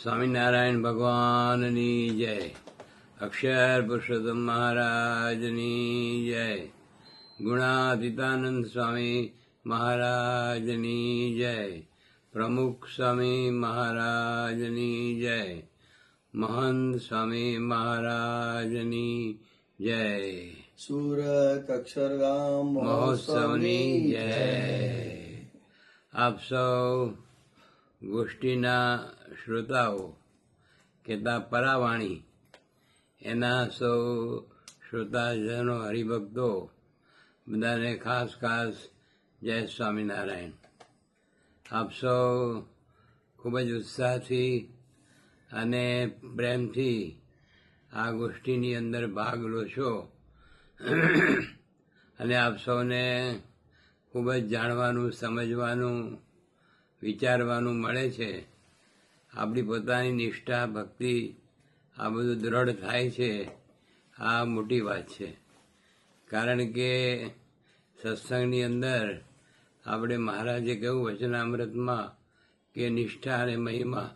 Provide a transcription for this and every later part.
સ્વામિનારાયણ ભગવાનની જય. અક્ષર પુરુષોત્તમ મહારાજની જય. ગુણાતીતાનંદ સ્વામી મહારાજની જય. પ્રમુખ સ્વામી મહારાજની જય. મહંત સ્વામી મહારાજની જય. સુરત અક્ષરગામ મહોત્સવની જય. આપ સૌ ગોષ્ઠીના શ્રોતાઓ કહેતા પરાવાણી એના સૌ શ્રોતાજનો હરિભક્તો બધાને ખાસ ખાસ જય સ્વામિનારાયણ. આપ સૌ ખૂબ જ ઉત્સાહથી અને પ્રેમથી આ ગોષ્ઠીની અંદર ભાગ લો છો અને આપ સૌને ખૂબ જ જાણવાનું, સમજવાનું, વિચારવાનું મળે છે. આપણી પોતાની નિષ્ઠા, ભક્તિ આ બધું દ્રઢ થાય છે. આ મોટી વાત છે. કારણ કે સત્સંગની અંદર આપણે મહારાજે કહ્યું વચનામૃતમાં કે નિષ્ઠા અને મહિમા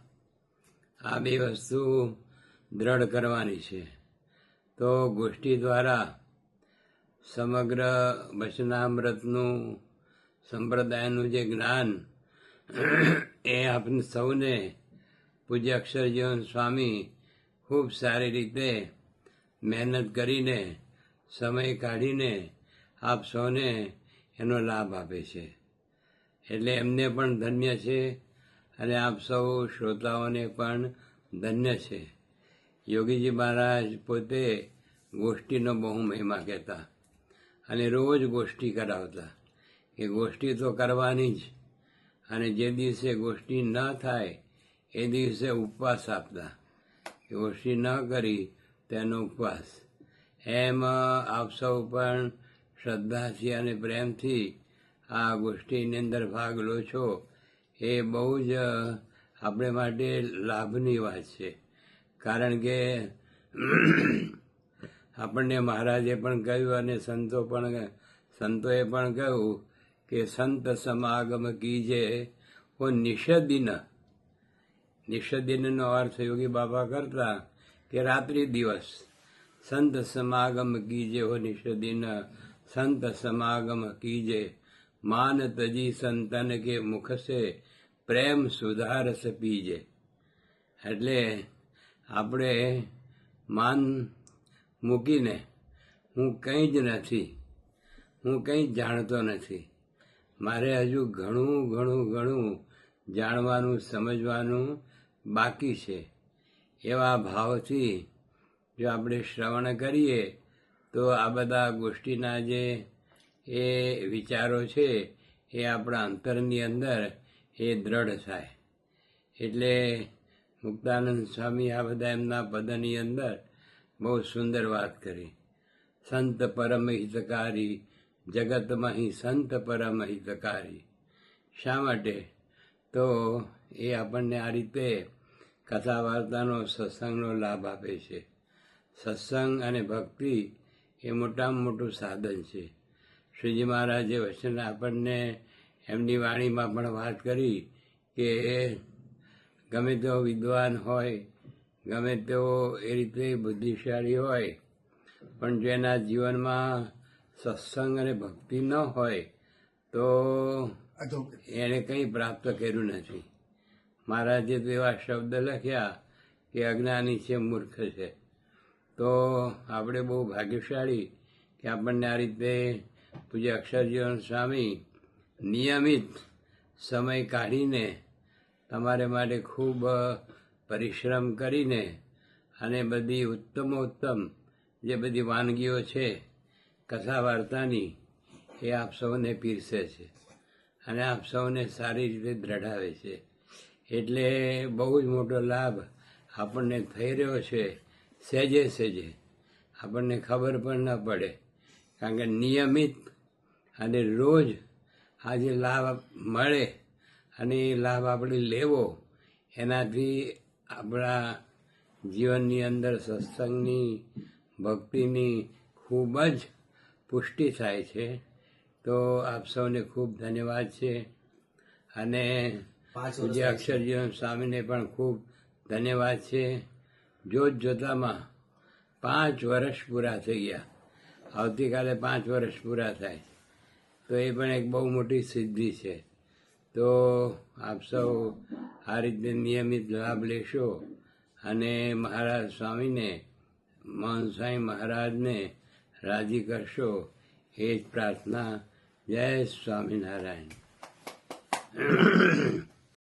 આ બે વસ્તુ દ્રઢ કરવાની છે. તો ગોષ્ઠી દ્વારા સમગ્ર વચનામૃતનું સંપ્રદાયનું જે જ્ઞાન એ આપને સૌને પૂજ્ય અક્ષરજીવન સ્વામી ખૂબ સારી રીતે મહેનત કરીને, સમય કાઢીને આપ સૌને એનો લાભ આપે છે. એટલે એમને પણ ધન્ય છે અને આપ સૌ શ્રોતાઓને પણ ધન્ય છે. યોગીજી મહારાજ પોતે ગોષ્ઠીનો બહુ મહિમા કહેતા અને રોજ ગોષ્ઠી કરાવતા કે ગોષ્ઠી તો કરવાની જ, અને જે દિવસે ગોષ્ઠી ન થાય એ દિવસે ઉપવાસ આપતા. ગોષ્ઠી ન કરી તેનો ઉપવાસ. એમ આપ સૌ પણ શ્રદ્ધાથી અને પ્રેમથી આ ગોષ્ઠીની અંદર ભાગ લો છો. એ બહુ જ આપણે માટે લાભની વાત છે. કારણ કે આપણને મહારાજે પણ કહ્યું અને સંતોએ પણ કહ્યું કે સંત સમાગમ કીજે ઓ નિષદિન. નિષદિનનો અર્થ યોગી બાબા કરતા કે રાત્રિ દિવસ. સંત સમાગમ કીજે હો નિષદિન, સંત સમાગમ કીજે માન તજી સંતન કે મુખ સે પ્રેમ સુધારસ પીજે. એટલે આપણે માન મૂકીને હું કંઈ જ નથી, હું કંઈ જ જાણતો નથી, મારે હજુ ઘણું જાણવાનું, સમજવાનું બાકી છે, એવા ભાવથી જો આપણે શ્રવણ કરીએ તો આ બધા ગોષ્ઠીના જે એ વિચારો છે એ આપણા અંતરની અંદર એ દ્રઢ થાય. એટલે મુક્તાનંદ સ્વામી આ બધા એમના પદની અંદર બહુ સુંદર વાત કરી. સંત પરમ હિતકારી જગતમાં હિ સંત પરમ હિતકારી. શા માટે? તો એ આપણને આ રીતે કથા વાર્તાનો, સત્સંગનો લાભ આપે છે. સત્સંગ અને ભક્તિ એ મોટામાં મોટું સાધન છે. શ્રીજી મહારાજે વચન આપણને એમની વાણીમાં પણ વાત કરી કે ગમે તેવો વિદ્વાન હોય, ગમે તેવો એ રીતે બુદ્ધિશાળી હોય, પણ જો એના જીવનમાં સત્સંગ અને ભક્તિ ન હોય તો એણે કંઈ પ્રાપ્ત કર્યું નથી. મહારાજે તો એવા શબ્દ લખ્યા કે અજ્ઞાની છે, મૂર્ખ છે. તો આપણે બહુ ભાગ્યશાળી કે આપણને આ રીતે પૂજ્ય અક્ષરજીવન સ્વામી નિયમિત સમય કાઢીને તમારે માટે ખૂબ પરિશ્રમ કરીને અને બધી ઉત્તમોત્તમ જે બધી વાનગીઓ છે કથા વાર્તાની એ આપ સૌને પીરસે છે અને આપ સૌને સારી રીતે દ્રઢાવે છે. એટલે બહુ જ મોટો લાભ આપણને થઈ રહ્યો છે. સહેજે આપણને ખબર પણ ન પડે. કારણ કે નિયમિત અને રોજ આ જે લાભ મળે અને એ લાભ આપણે લેવો, એનાથી આપણા જીવનની અંદર સત્સંગની, ભક્તિની ખૂબ જ પુષ્ટિ થાય છે. તો આપ સૌને ખૂબ ધન્યવાદ છે અને પૂજ્ય અક્ષરજીવન સ્વામીને પણ ખૂબ ધન્યવાદ છે. જોત જોતામાં 5 વર્ષ પૂરા થઈ ગયા. આવતીકાલે 5 વર્ષ પૂરા થાય તો એ પણ એક બહુ મોટી સિદ્ધિ છે. તો આપ સૌ આ રીતે નિયમિત લાભ લેશો અને મહારાજ સ્વામીને, મોહન સ્વામી મહારાજને રાજી કરશો એ જ પ્રાર્થના. જય સ્વામિનારાયણ.